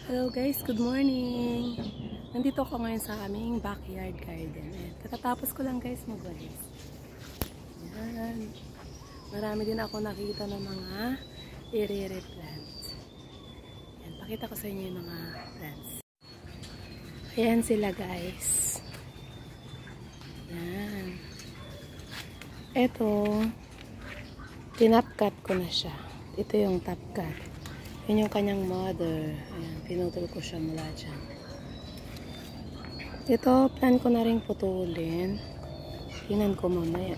Hello guys, good morning! Nandito ako ngayon sa aming backyard garden. Ayan. Katatapos ko lang guys magwalis. Ayan. Marami din ako nakita ng mga irere plants. Ayan, pakita ko sa inyo yung mga plants. Ayan sila guys. Ayan. Ito, tinapkat ko na siya. Ito yung top cut. Yan yung kanyang mother. Ayan, pinutol ko siya mula dyan. Ito, plan ko na rin putulin. Tingnan ko mamaya.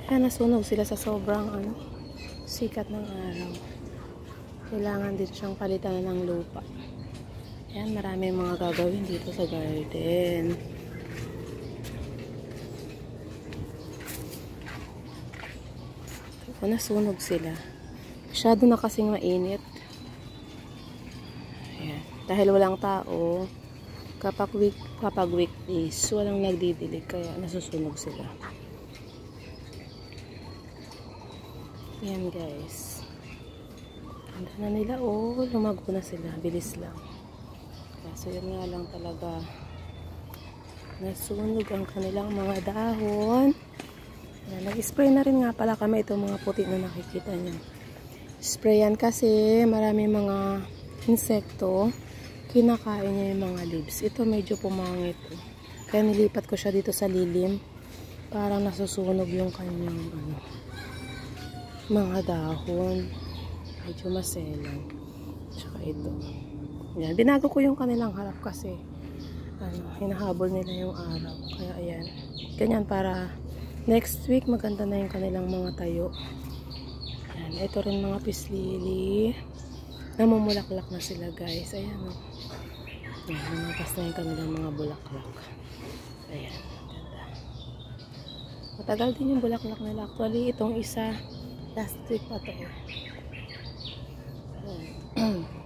Ayan, nasunog sila sa sobrang sikat ng araw. Kailangan dito siyang palitan ng lupa. Ayan, marami mga gagawin dito sa garden. Ito, nasunog sila. Masyado na kasing mainit. Ayan. Dahil walang tao, kapag weekdays, walang nagdidilig, kaya nasusunog sila. Ayan guys. Ganda na nila. Oh, lumago na sila. Bilis lang. Kaso yun nga lang talaga. Nasunog ang kanilang mga dahon. Nag-spray na rin nga pala kami itong mga puti na nakikita nyo. Sprayan kasi marami mga insekto, kinakain niya yung mga leaves. Ito medyo pumangit. Kaya nilipat ko siya dito sa lilim. Parang nasusunog yung kanyang mga dahon. Medyo maselan. Tsaka ito. Yan. Binago ko yung kanilang harap kasi hinahabol nila yung araw. Kaya ayan. Ganyan para next week maganda na yung kanilang mga tayo. Ayan, ito rin mga pislili. Namumulaklak na sila guys. Ayan o. Ayan, lumakas na yung kanilang mga bulaklak. Ayan, ganda. Matagal din yung bulaklak nila. Actually, itong isa, last week pa to.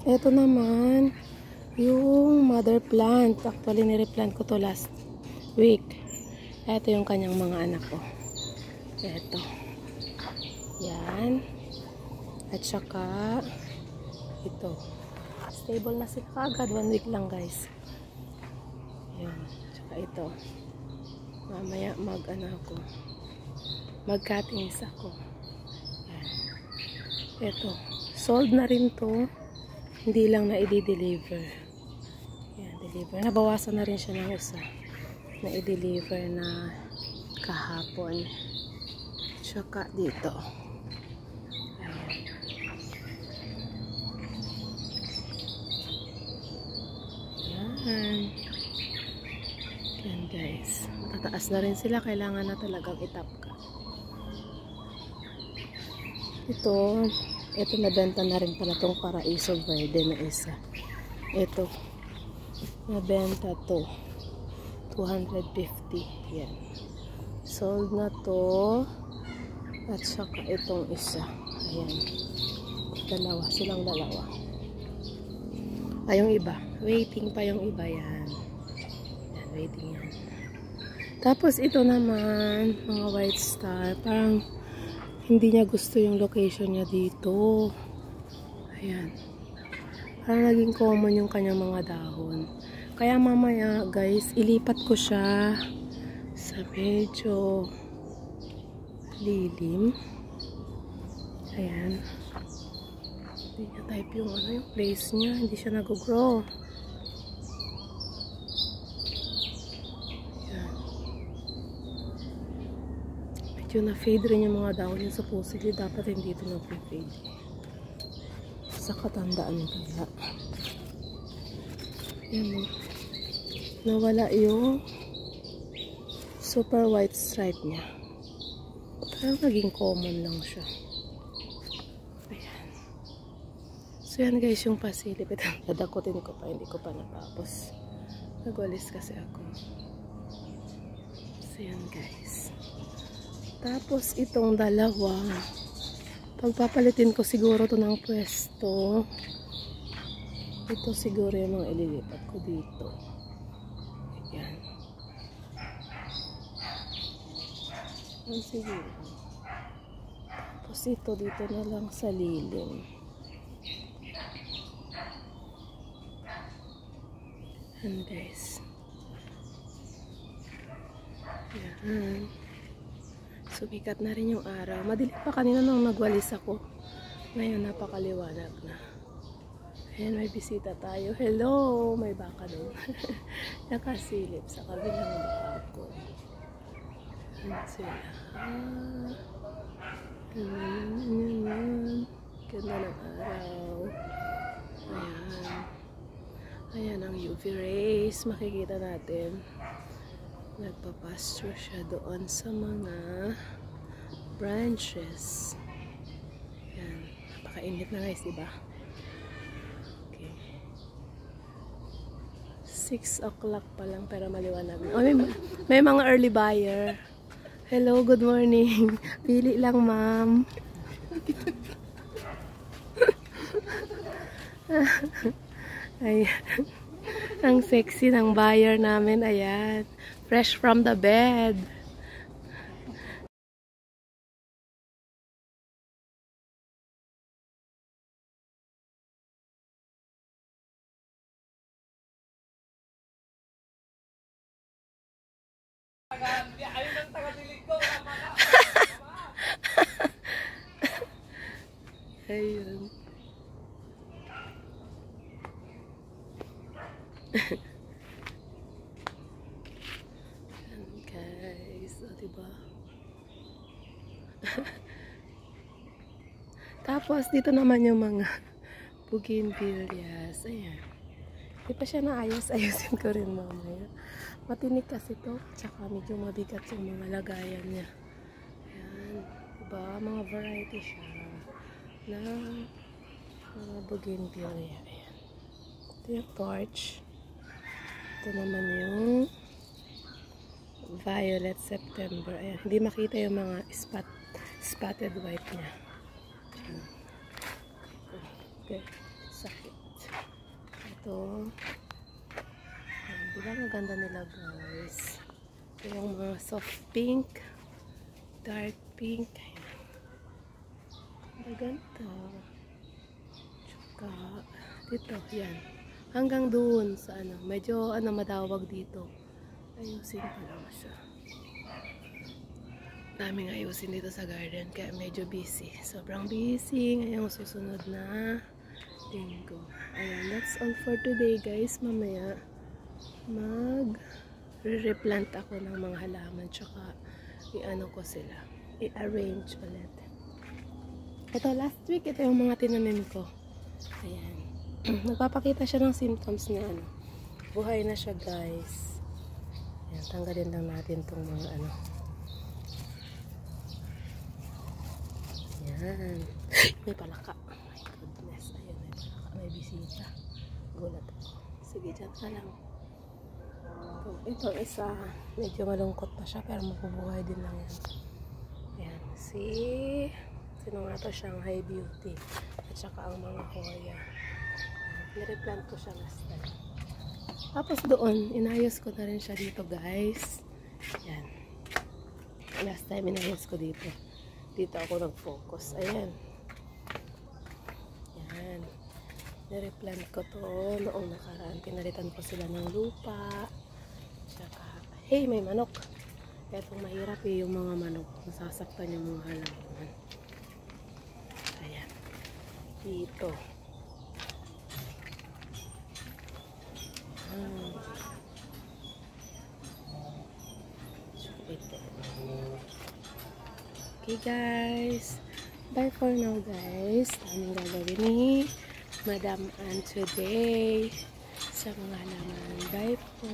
Ito naman, yung mother plant. Actually, nireplant ko to last week. Ito yung kanyang mga anak ko. Ito. Yan. At saka ito. Stable na sila agad. 1 week lang guys. Yan. Tsaka ito. Mamaya mag-cuttings ako. Yan. Ito. Sold na rin to. Hindi lang na i-deliver. Yan. Deliver. Nabawasan na rin siya ng isa. Na i-deliver na kahapon. Tsaka dito. Yan guys, tataas na rin sila, kailangan na talagang itap ka. Ito nabenta na rin pala tong Paraiso Verde na isa. Ito nabenta to 250. Yan, sold na to. At saka itong isa, ayan, silang dalawa. Yung iba, waiting pa yung iba. Yan, waiting yan. Tapos ito naman, mga white star, parang hindi niya gusto yung location niya dito. Ayan, parang naging common yung kanyang mga dahon. Kaya mamaya guys, ilipat ko siya sa medyo lilim. Ayan, hindi niya type yung yung place niya, hindi siya nag-grow. Ayan. Medyo na-fade rin yung mga dahon niya. Supposedly dapat hindi ito na-fade. Sa katandaan kaya. Ayan, nawala yung super white stripe niya. Parang naging common lang siya. So yan guys yung pasilip. Ito, dadakutin ko pa. Hindi ko pa natapos. Nagwalis kasi ako. So yan guys. Tapos itong dalawa, pagpapalitin ko siguro to ng pwesto. Ito siguro yung mga ililipat ko dito. Yan. Yan siguro. Tapos ito dito na lang sa lilim. Yan guys. Yan. Sumikat na rin yung araw. Madilim pa kanina nung nagwalis ako. Ngayon napakaliwanag na. Ayan, may bisita tayo. Hello! May baka doon. Nakasilip sa kabilang bako. Ayan sila. Ayan. Ganda ng araw. Ayan. Ayan ang UV rays. Makikita natin. Nagpapasture siya doon sa mga branches. Ayan. Napakainit na guys, diba? 6 o'clock pa lang pero maliwanag na. Oh, may mga early buyer. Hello, good morning. Pili lang, ma'am. Ayan. Ang sexy ng buyer namin. Ayan. Fresh from the bed. Ayun. Guys, o diba? Tapos dito naman yung mga bougainvilleas. Ayan. Di pa siya naayos. Ayusin ko rin mamaya. Matinik kasi to. Tsaka medyo mabigat yung mga lagayan niya. Ayan. Diba? Mga variety siya na mga bougainvillea. Ayan. Ito yung torch. Ito naman yung violet September. Ayan. Hindi makita yung mga spotted white niya. Okay. Sakit. Ito. Ayan. Diba ang ganda nila guys. Ito yung mga soft pink, dark pink. Ayan. Maganda. Tsaka dito. Yan. Hanggang doon sa ano. Medyo ano madawag dito. Ayusin ko lang siya. Daming ayusin dito sa garden. Kaya medyo busy. Sobrang busy. Ngayong susunod na linggo. Ayan. That's all for today guys. Mamaya mag-replant ako ng mga halaman. Tsaka i-ano ko sila. I-arrange ulit. Ito last week. Ito yung mga tinanim ko. Ayan. Nagpapakita siya ng symptoms niya. Ano. Buhay na siya guys. Ayan. Tanggalin lang natin itong mga ano. Ayan. May palaka. Oh my goodness. Ayan, may palaka. May bisita. Gulat ako. Sige, dyan ka lang. Ito isa. Medyo malungkot pa siya pero mabubuhay din lang yan. Ayan. Sino nga to? Shanghai Beauty. At saka ang mga Hoya. Nireplant ko siya last time. Tapos doon, inayos ko na rin siya dito guys. Ayan. Last time inayos ko dito. Dito ako nag-focus. Ayan. Ayan. Nireplant ko to noong nakaraan. Pinalitan ko sila ng lupa. Tsaka, hey, may manok. Kaya itong mahirap eh, yung mga manok. Nasasaktan yung mga halaman. Ayan. Dito. Ito. Okay guys. Bye for now guys. Daming gagawin ni Madam Ann today sa mga halaman. Bye po.